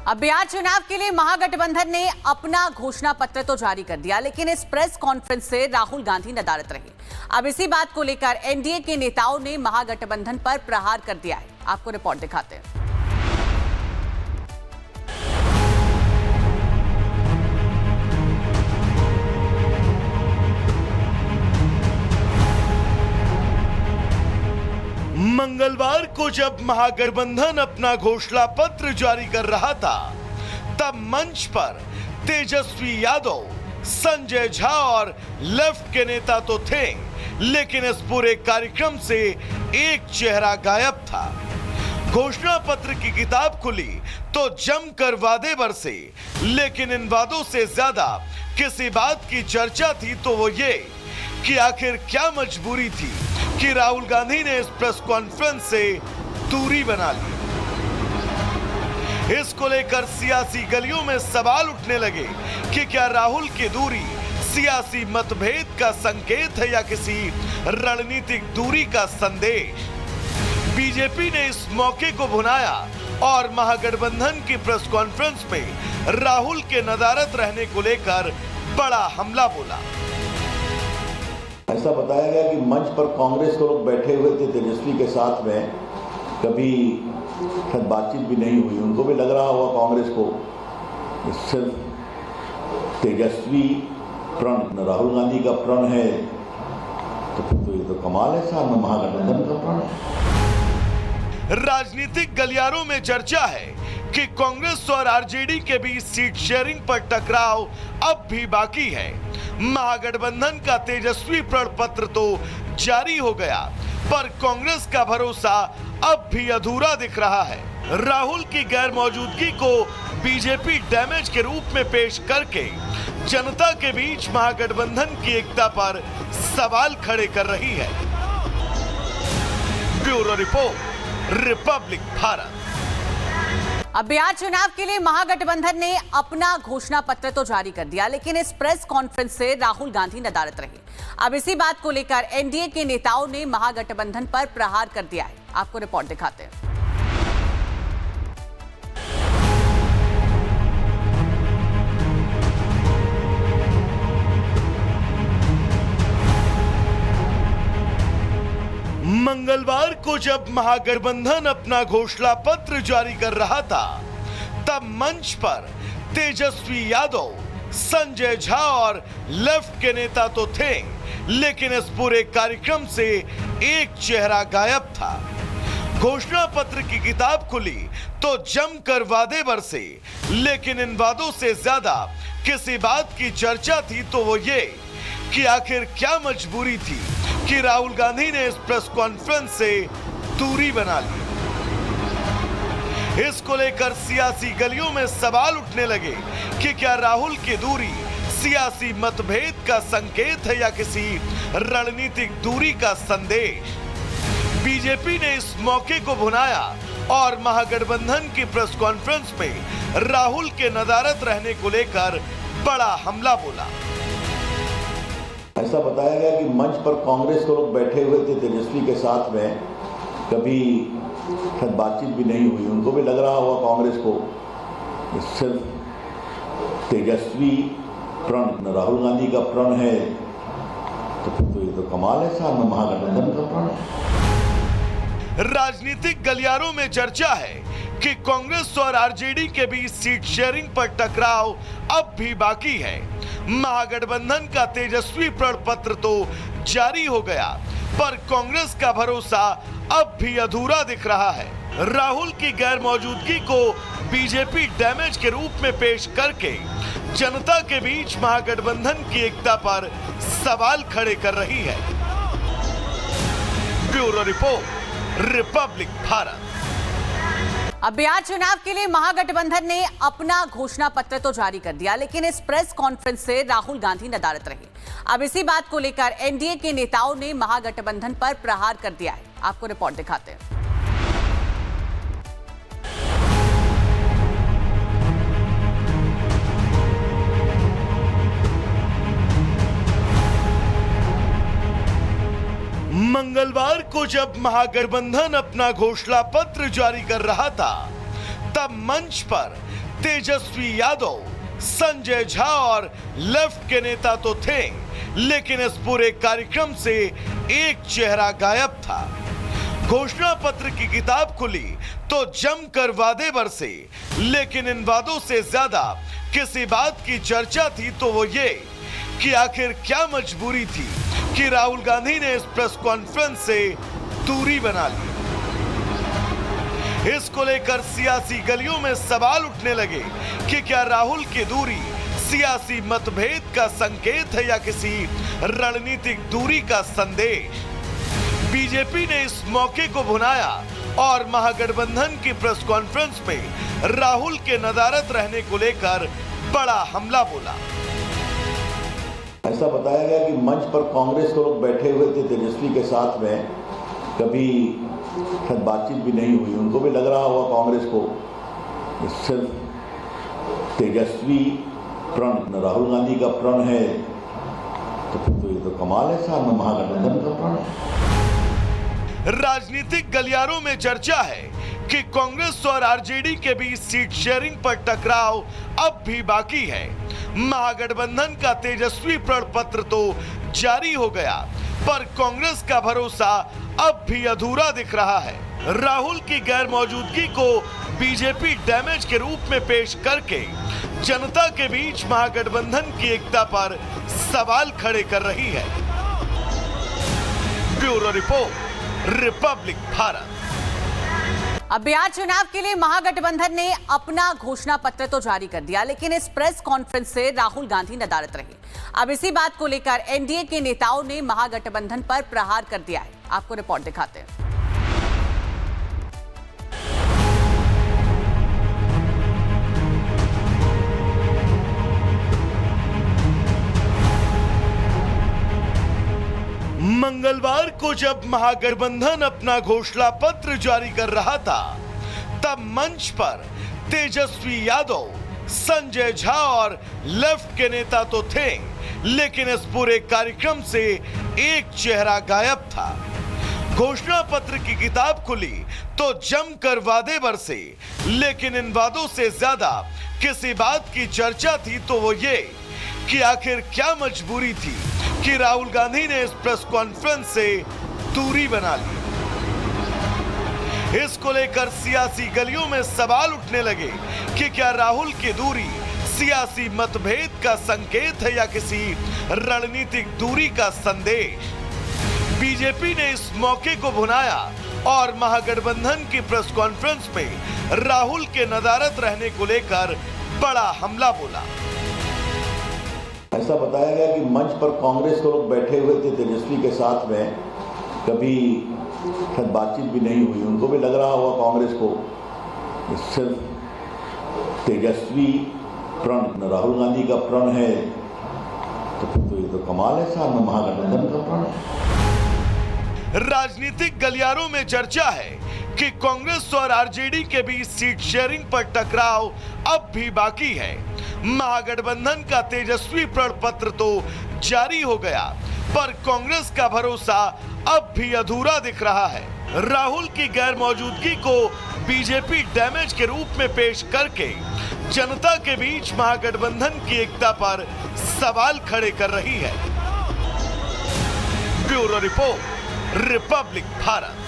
अब बिहार चुनाव के लिए महागठबंधन ने अपना घोषणा पत्र तो जारी कर दिया, लेकिन इस प्रेस कॉन्फ्रेंस से राहुल गांधी नदारद रहे। अब इसी बात को लेकर एनडीए के नेताओं ने महागठबंधन पर प्रहार कर दिया है। आपको रिपोर्ट दिखाते हैं। मंगलवार को जब महागठबंधन अपना घोषणा पत्र जारी कर रहा था, तब मंच पर तेजस्वी यादव, संजय झा और लेफ्ट के नेता तो थे, लेकिन इस पूरे कार्यक्रम से एक चेहरा गायब था। घोषणा पत्र की किताब खुली तो जमकर वादे बरसे, लेकिन इन वादों से ज्यादा किसी बात की चर्चा थी तो वो ये कि आखिर क्या मजबूरी थी कि राहुल गांधी ने इस प्रेस कॉन्फ्रेंस से दूरी बना ली। इसको लेकर सियासी गलियों में सवाल उठने लगे कि क्या राहुल की दूरी सियासी मतभेद का संकेत है या किसी रणनीतिक दूरी का संदेश। बीजेपी ने इस मौके को भुनाया और महागठबंधन की प्रेस कॉन्फ्रेंस में राहुल के नदारद रहने को लेकर बड़ा हमला बोला। ऐसा बताया गया कि मंच पर कांग्रेस के लोग बैठे हुए थे तेजस्वी के साथ में, कभी बातचीत भी नहीं हुई। उनको भी लग रहा होगा कांग्रेस को सिर्फ तेजस्वी प्रण राहुल गांधी का प्रण है, तो फिर तो ये तो कमाल है साहब, महागठबंधन का प्रण है। राजनीतिक गलियारों में चर्चा है कि कांग्रेस और आरजेडी के बीच सीट शेयरिंग पर टकराव अब भी बाकी है। महागठबंधन का तेजस्वी प्रण पत्र तो जारी हो गया, पर कांग्रेस का भरोसा अब भी अधूरा दिख रहा है। राहुल की गैर मौजूदगी को बीजेपी डैमेज के रूप में पेश करके जनता के बीच महागठबंधन की एकता पर सवाल खड़े कर रही है। Bureau report, Republic Bharat. अब बिहार चुनाव के लिए महागठबंधन ने अपना घोषणा पत्र तो जारी कर दिया, लेकिन इस प्रेस कॉन्फ्रेंस से राहुल गांधी नदारद रहे। अब इसी बात को लेकर एनडीए के नेताओं ने महागठबंधन पर प्रहार कर दिया है। आपको रिपोर्ट दिखाते हैं। मंगलवार को जब महागठबंधन अपना घोषणा पत्र जारी कर रहा था, तब मंच पर तेजस्वी यादव, संजय झा और लेफ्ट के नेता तो थे, लेकिन इस पूरे कार्यक्रम से एक चेहरा गायब था। घोषणा पत्र की किताब खुली तो जमकर वादे बरसे, लेकिन इन वादों से ज्यादा किसी बात की चर्चा थी तो वो ये कि आखिर क्या मजबूरी थी कि राहुल गांधी ने इस प्रेस कॉन्फ्रेंस से दूरी बना ली। इसको लेकर सियासी गलियों में सवाल उठने लगे कि क्या राहुल की दूरी सियासी मतभेद का संकेत है या किसी रणनीतिक दूरी का संदेश। बीजेपी ने इस मौके को भुनाया और महागठबंधन की प्रेस कॉन्फ्रेंस में राहुल के नदारद रहने को लेकर बड़ा हमला बोला। ऐसा बताया गया कि मंच पर कांग्रेस के लोग बैठे हुए थे तेजस्वी के साथ में, कभी बातचीत भी नहीं हुई। उनको भी लग रहा होगा कांग्रेस को सिर्फ तेजस्वी प्रण राहुल गांधी का प्रण है, तो फिर तो ये तो कमाल है साहब, महागठबंधन का प्रण है। राजनीतिक गलियारों में चर्चा है कि कांग्रेस और आरजेडी के बीच सीट शेयरिंग पर टकराव अब भी बाकी है। महागठबंधन का तेजस्वी प्रण पत्र तो जारी हो गया, पर कांग्रेस का भरोसा अब भी अधूरा दिख रहा है। राहुल की गैर मौजूदगी को बीजेपी डैमेज के रूप में पेश करके जनता के बीच महागठबंधन की एकता पर सवाल खड़े कर रही है। Bureau report, Republic Bharat. अब बिहार चुनाव के लिए महागठबंधन ने अपना घोषणा पत्र तो जारी कर दिया, लेकिन इस प्रेस कॉन्फ्रेंस से राहुल गांधी नदारद रहे। अब इसी बात को लेकर एनडीए के नेताओं ने महागठबंधन पर प्रहार कर दिया है। आपको रिपोर्ट दिखाते हैं। मंगलवार को जब महागठबंधन अपना घोषणा पत्र जारी कर रहा था, तब मंच पर तेजस्वी यादव, संजय झा और लेफ्ट के नेता तो थे, लेकिन इस पूरे कार्यक्रम से एक चेहरा गायब था। घोषणा पत्र की किताब खुली तो जमकर वादे बरसे, लेकिन इन वादों से ज्यादा किसी बात की चर्चा थी तो वो ये कि आखिर क्या मजबूरी थी कि राहुल गांधी ने इस प्रेस कॉन्फ्रेंस से दूरी बना ली। इसको लेकर सियासी गलियों में सवाल उठने लगे कि क्या राहुल की दूरी सियासी मतभेद का संकेत है या किसी रणनीतिक दूरी का संदेश। बीजेपी ने इस मौके को भुनाया और महागठबंधन की प्रेस कॉन्फ्रेंस में राहुल के नदारद रहने को लेकर बड़ा हमला बोला। ऐसा बताया गया कि मंच पर कांग्रेस के लोग बैठे हुए थे तेजस्वी के साथ में, कभी शायद बातचीत भी नहीं हुई, उनको भी लग रहा होगा कांग्रेस को सिर्फ तेजस्वी प्रण राहुल गांधी का प्रण है, तो फिर तो ये तो कमाल है साहब, महागठबंधन का प्रण है। राजनीतिक गलियारों में चर्चा है कि कांग्रेस और आरजेडी के बीच सीट शेयरिंग पर टकराव अब भी बाकी है। महागठबंधन का तेजस्वी प्रण पत्र तो जारी हो गया, पर कांग्रेस का भरोसा अब भी अधूरा दिख रहा है। राहुल की गैर मौजूदगी को बीजेपी डैमेज के रूप में पेश करके जनता के बीच महागठबंधन की एकता पर सवाल खड़े कर रही है। Bureau report, Republic Bharat. अब बिहार चुनाव के लिए महागठबंधन ने अपना घोषणा पत्र तो जारी कर दिया, लेकिन इस प्रेस कॉन्फ्रेंस से राहुल गांधी नदारद रहे। अब इसी बात को लेकर एनडीए के नेताओं ने महागठबंधन पर प्रहार कर दिया है। आपको रिपोर्ट दिखाते हैं। मंगलवार को जब महागठबंधन अपना घोषणा पत्र जारी कर रहा था, तब मंच पर तेजस्वी यादव, संजय झा और लेफ्ट के नेता तो थे, लेकिन इस पूरे कार्यक्रम से एक चेहरा गायब था। घोषणा पत्र की किताब खुली तो जमकर वादे बरसे, लेकिन इन वादों से ज्यादा किसी बात की चर्चा थी तो वो ये कि आखिर क्या मजबूरी थी कि राहुल गांधी ने इस प्रेस कॉन्फ्रेंस से दूरी बना ली। इसको लेकर सियासी गलियों में सवाल उठने लगे कि क्या राहुल की दूरी सियासी मतभेद का संकेत है या किसी रणनीतिक दूरी का संदेश। बीजेपी ने इस मौके को भुनाया और महागठबंधन की प्रेस कॉन्फ्रेंस में राहुल के नदारद रहने को लेकर बड़ा हमला बोला। ऐसा बताया गया कि मंच पर कांग्रेस के लोग बैठे हुए थे तेजस्वी के साथ में, कभी शायद बातचीत भी नहीं हुई, उनको भी लग रहा होगा कांग्रेस को सिर्फ तेजस्वी प्रण राहुल गांधी का प्रण है, तो फिर तो ये तो कमाल है साहब, महागठबंधन का प्रण है। राजनीतिक गलियारों में चर्चा है कि कांग्रेस और आरजेडी के बीच सीट शेयरिंग पर टकराव अब भी बाकी है। महागठबंधन का तेजस्वी प्रण पत्र तो जारी हो गया, पर कांग्रेस का भरोसा अब भी अधूरा दिख रहा है। राहुल की गैर मौजूदगी को बीजेपी डैमेज के रूप में पेश करके जनता के बीच महागठबंधन की एकता पर सवाल खड़े कर रही है। Bureau report, Republic Bharat.